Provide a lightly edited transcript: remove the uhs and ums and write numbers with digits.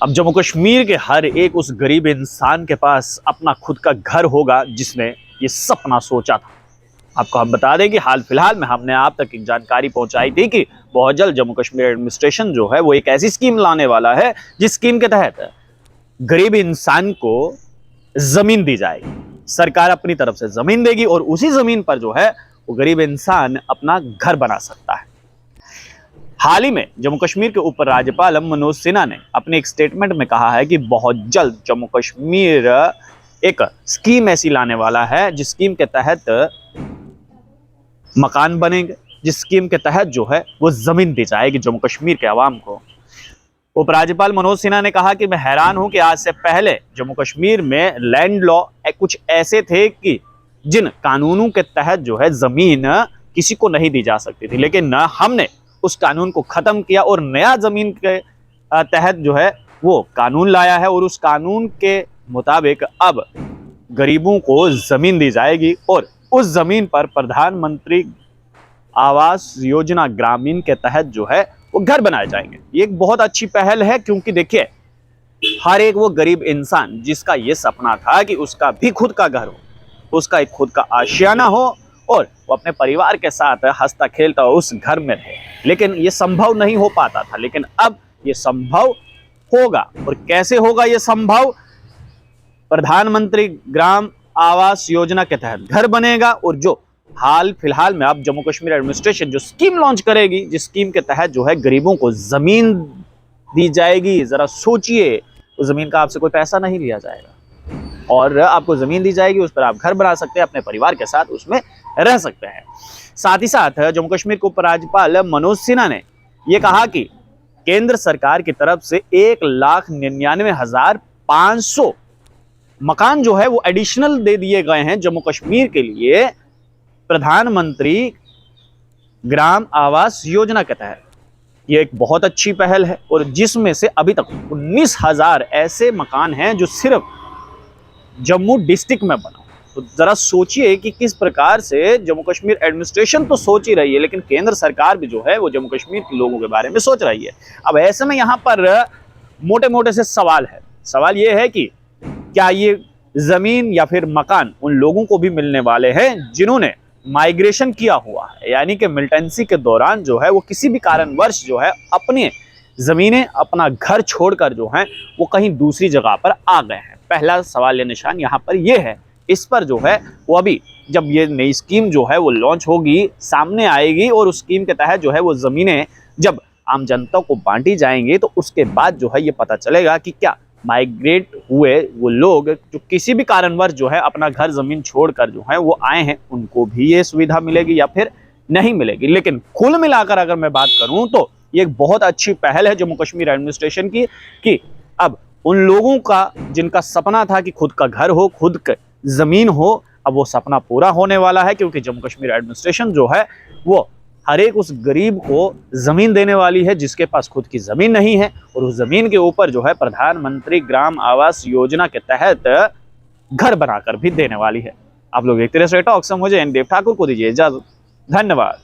अब जम्मू कश्मीर के हर एक उस गरीब इंसान के पास अपना खुद का घर होगा जिसने ये सपना सोचा था। आपको हम बता दें कि हाल फिलहाल में हमने आप तक एक जानकारी पहुंचाई थी कि बहुत जल्द जम्मू कश्मीर एडमिनिस्ट्रेशन जो है वो एक ऐसी स्कीम लाने वाला है जिस स्कीम के तहत गरीब इंसान को जमीन दी जाएगी। सरकार अपनी तरफ से जमीन देगी और उसी जमीन पर जो है वो गरीब इंसान अपना घर बना सकता है। हाल ही में जम्मू कश्मीर के उप राज्यपाल मनोज सिन्हा ने अपने एक स्टेटमेंट में कहा है कि बहुत जल्द जम्मू कश्मीर एक स्कीम ऐसी लाने वाला है जिस स्कीम के तहत मकान बनेंगे, जिस स्कीम के तहत जो है वो जमीन दी जाएगी जम्मू कश्मीर के अवाम को। उपराज्यपाल मनोज सिन्हा ने कहा कि मैं हैरान हूं कि आज से पहले जम्मू कश्मीर में लैंड लॉ कुछ ऐसे थे कि जिन कानूनों के तहत जो है जमीन किसी को नहीं दी जा सकती थी, लेकिन हमने उस कानून को खत्म किया और नया जमीन के तहत जो है वो कानून लाया है और उस कानून के मुताबिक अब गरीबों को जमीन दी जाएगी और उस जमीन पर प्रधानमंत्री आवास योजना ग्रामीण के तहत जो है वो घर बनाए जाएंगे। ये एक बहुत अच्छी पहल है क्योंकि देखिए हर एक वो गरीब इंसान जिसका ये सपना था कि उसका भी खुद का घर हो, उसका एक खुद का आशियाना हो और वो अपने परिवार के साथ हंसता खेलता उस घर में रहे, लेकिन ये संभव नहीं हो पाता था, लेकिन अब ये संभव होगा। और कैसे होगा ये संभव? प्रधानमंत्री ग्राम आवास योजना के तहत घर बनेगा और जो हाल फिलहाल में अब जम्मू कश्मीर एडमिनिस्ट्रेशन जो स्कीम लॉन्च करेगी, जिस स्कीम के तहत जो है गरीबों को जमीन दी जाएगी। जरा सोचिए, उस जमीन का आपसे कोई पैसा नहीं लिया जाएगा और आपको जमीन दी जाएगी, उस पर आप घर बना सकते हैं, अपने परिवार के साथ उसमें रह सकते हैं। साथ ही साथ जम्मू कश्मीर के उपराज्यपाल मनोज सिन्हा ने यह कहा कि केंद्र सरकार की तरफ से 1,99,500 मकान जो है वो एडिशनल दे दिए गए हैं जम्मू कश्मीर के लिए प्रधानमंत्री ग्राम आवास योजना के तहत। ये एक बहुत अच्छी पहल है और जिसमें से अभी तक 19,000 ऐसे मकान हैं जो सिर्फ जम्मू डिस्ट्रिक्ट में बना। तो जरा सोचिए कि किस प्रकार से जम्मू कश्मीर एडमिनिस्ट्रेशन तो सोच ही रही है, लेकिन केंद्र सरकार भी जो है वो जम्मू कश्मीर के लोगों के बारे में सोच रही है। अब ऐसे में यहाँ पर मोटे मोटे से सवाल है। सवाल ये है कि क्या ये जमीन या फिर मकान उन लोगों को भी मिलने वाले हैं जिन्होंने माइग्रेशन किया हुआ है, यानी कि मिलिटेंसी के दौरान जो है वो किसी भी कारणवश जो है अपने जमीनें, अपना घर छोड़कर जो है वो कहीं दूसरी जगह पर आ गए हैं। पहला सवाल या निशान यहाँ पर ये है। इस पर जो है वो अभी जब ये नई स्कीम जो है वो लॉन्च होगी, सामने आएगी और उस स्कीम के तहत जो है वो जमीनें जब आम जनता को बांटी जाएंगी तो उसके बाद जो है ये पता चलेगा कि क्या माइग्रेट हुए वो लोग जो किसी भी कारणवश जो है अपना घर जमीन छोड़कर जो है वो आए हैं, उनको भी ये सुविधा मिलेगी या फिर नहीं मिलेगी। लेकिन कुल मिलाकर अगर मैं बात करूं तो ये एक बहुत अच्छी पहल है जम्मू कश्मीर एडमिनिस्ट्रेशन की कि अब उन लोगों का जिनका सपना था कि खुद का घर हो, खुद का जमीन हो, अब वो सपना पूरा होने वाला है क्योंकि जम्मू कश्मीर एडमिनिस्ट्रेशन जो है वो हर एक उस गरीब को जमीन देने वाली है जिसके पास खुद की जमीन नहीं है और उस जमीन के ऊपर जो है प्रधानमंत्री ग्राम आवास योजना के तहत घर बनाकर भी देने वाली है। आप लोग देखते रहे टॉक्स, मुझे एन देव ठाकुर को दीजिए इजाजत। धन्यवाद।